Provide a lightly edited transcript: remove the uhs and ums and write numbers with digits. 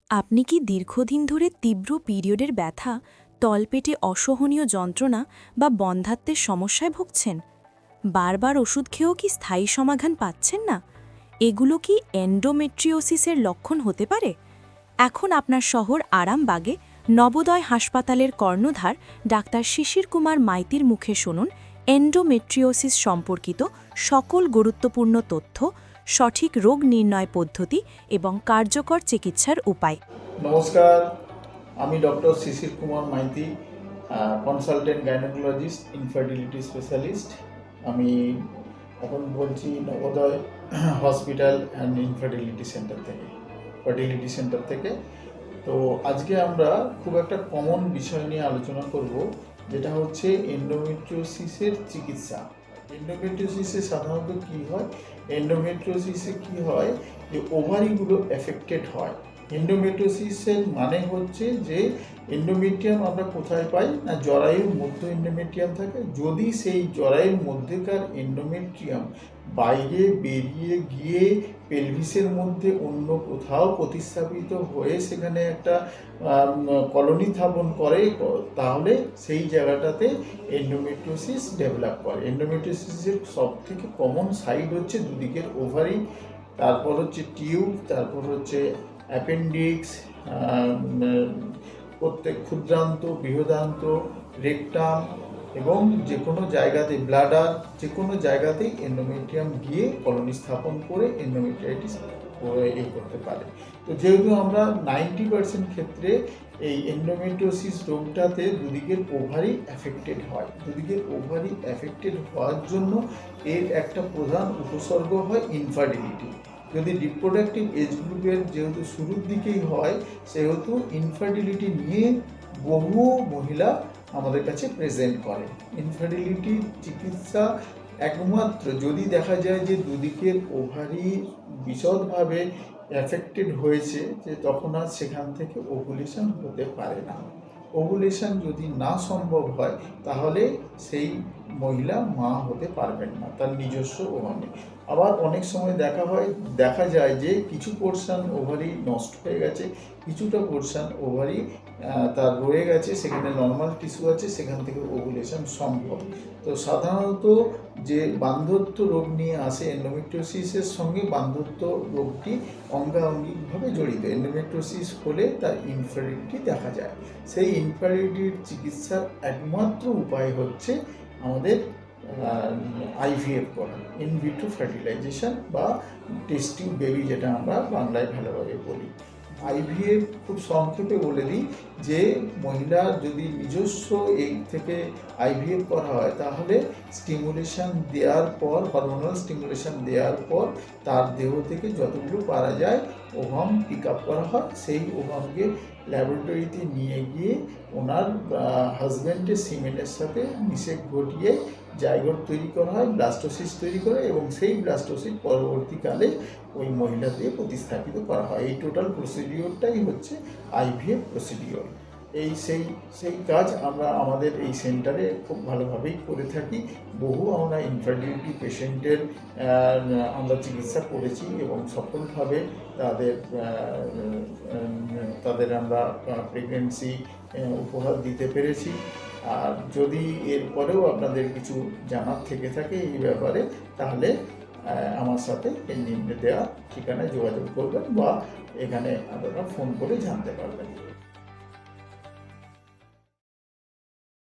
আপনি কি দীর্ঘদিন ধরে তীব্র পিরিয়ডের ব্যথা, তলপেটে অসহনীয় যন্ত্রণা বা বন্ধ্যাত্বের সমস্যায় ভুগছেন? বারবার ওষুধ খেয়েও কি স্থায়ী সমাধান পাচ্ছেন না? এগুলো কি এন্ডোমেট্রিওসিসের লক্ষণ হতে পারে? এখন আপনার শহর আরামবাগে নবোদয় হাসপাতালের কর্ণধার ডাক্তার শিশির কুমার মাইতির মুখে শুনুন এন্ডোমেট্রিওসিস সম্পর্কিত সকল গুরুত্বপূর্ণ তথ্য, সঠিক রোগ নির্ণয় পদ্ধতি এবং কার্যকর চিকিৎসার উপায়। নমস্কার, আমি doctor Shishir Kumar Maiti, consultant gynaecologist, infertility specialist. আমি এখন বলছি Nabodaya hospital and infertility centre থেকে। তো আজকে আমরা খুব একটা কমন বিষয় নিয়ে আলোচনা করব, যেটা হচ্ছে এন্ডোমেট্রিওসিসের চিকিৎসা। এন্ডোমেট্রিওসিসে সাধারণত কী হয়? এন্ডোমেট্রিওসিসে কী হয় যে ওভারিগুলো এফেক্টেড হয়। এন্ডোমেট্রিওসিসের মানে হচ্ছে যে এন্ডোমেট্রিয়াম আমরা কোথায় পাই না, জরায়ুর মধ্যে এন্ডোমেট্রিয়াম থাকে। যদি সেই জরায়ুর মধ্যেকার এন্ডোমেট্রিয়াম বাইরে বেরিয়ে গিয়ে পেলভিসের মধ্যে অন্য কোথাও প্রতিস্থাপিত হয়ে সেখানে একটা কলোনি স্থাপন করে, তাহলে সেই জায়গাটাতে এন্ডোমেট্রিওসিস ডেভেলপ করে। এন্ডোমেট্রিওসিসের সব থেকে কমন সাইড হচ্ছে দুদিকের ওভারি, তারপর হচ্ছে টিউব, তারপর হচ্ছে অ্যাপেন্ডিক্স, প্রত্যেক ক্ষুদ্রান্ত, বৃহদান্ত, রেকটাম এবং যে কোনো জায়গাতে ব্লাডার, যে কোনো জায়গাতেই এন্ডোমেট্রিয়াম গিয়ে কলোনি স্থাপন করে এন্ডোমেট্রাইটিস করতে পারে। তো যেহেতু আমরা 90% ক্ষেত্রে এই এন্ডোমেট্রিওসিস রোগটাতে দুদিকের ওভারি অ্যাফেক্টেড হয়। দুদিকের ওভারি অ্যাফেক্টেড হওয়ার জন্য এর একটা প্রধান উপসর্গ হয় ইনফার্টিলিটি। যদি রিপ্রোডাক্টিভ এজ গ্রুপের যেহেতু শুরুর দিকেই হয়, সেহেতু ইনফার্টিলিটি নিয়ে বহু মহিলা আমাদের কাছে প্রেজেন্ট করে। ইনফার্টিলিটির চিকিৎসা একমাত্র যদি দেখা যায় যে দুদিকের ওভারি বিশদভাবে অ্যাফেক্টেড হয়েছে, যে তখন আর সেখান থেকে ওভুলেশন হতে পারে না। ওভুলেশন যদি না সম্ভব হয়, তাহলে সেই মহিলা মা হতে পারবেন না তার নিজস্ব ওভারে। আবার অনেক সময় দেখা যায় যে কিছু পোর্শন ওভারি নষ্ট হয়ে গেছে, কিছুটা পোর্শন ওভারি তার রয়ে গেছে, সেখানে নর্মাল টিস্যু আছে, সেখান থেকে ওভুলেশন সম্ভব। তো সাধারণত যে বার্ধক্য রোগ নিয়ে আসে, এন্ডোমেট্রিওসিসের সঙ্গে বার্ধক্য রোগটি অঙ্গাঙ্গিকভাবে জড়িত। এন্ডোমেট্রিওসিস হলে তার ইনফার্টিলিটি দেখা যায়। সেই ইনফার্টিলিটির চিকিৎসার একমাত্র উপায় হচ্ছে আমাদের আইভিএফ করা, ইন ভিট্রো ফার্টিলাইজেশন বা টেস্ট টিউব বেবি, যেটা আমরা বাংলায় ভালোভাবে বলি। আইভিএফ খুব সংক্ষেপে বলে দিই যে মহিলার যদি নিজস্ব এই থেকে আইভিএফ করা হয়, তাহলে স্টিমুলেশন দেওয়ার পর, হরমোনাল স্টিমুলেশন দেওয়ার পর তার দেহ থেকে যতগুলো পারা যায় ওভাম পিক আপ করা হয়। সেই ওভামকে ল্যাবরেটরিতে নিয়ে গিয়ে ওনার হাজব্যান্ডের সিমেনের সাথে নিষেক ঘটিয়ে জাইগোট তৈরি করা হয়, ব্লাস্টোসিস তৈরি করে, এবং সেই ব্লাস্টোসিস পরবর্তীকালে ওই মহিলাদের প্রতিস্থাপিত করা হয়। এই টোটাল প্রসিডিওরটাই হচ্ছে আইভিএফ প্রসিডিওর। সেই কাজ আমরা আমাদের এই সেন্টারে খুব ভালোভাবেই করে থাকি। বহু আমরা ইনফার্টিলিটি পেশেন্টের আমরা চিকিৎসা করেছি এবং সফলভাবে তাদের আমরা প্রেগনেন্সি উপহার দিতে পেরেছি। আর যদি এরপরেও আপনাদের কিছু জানার থেকে থাকে এই ব্যাপারে, তাহলে আমার সাথে এই নিম্নে দেওয়া ঠিকানায় যোগাযোগ করবেন বা এখানে আপনারা ফোন করে জানতে পারবেন।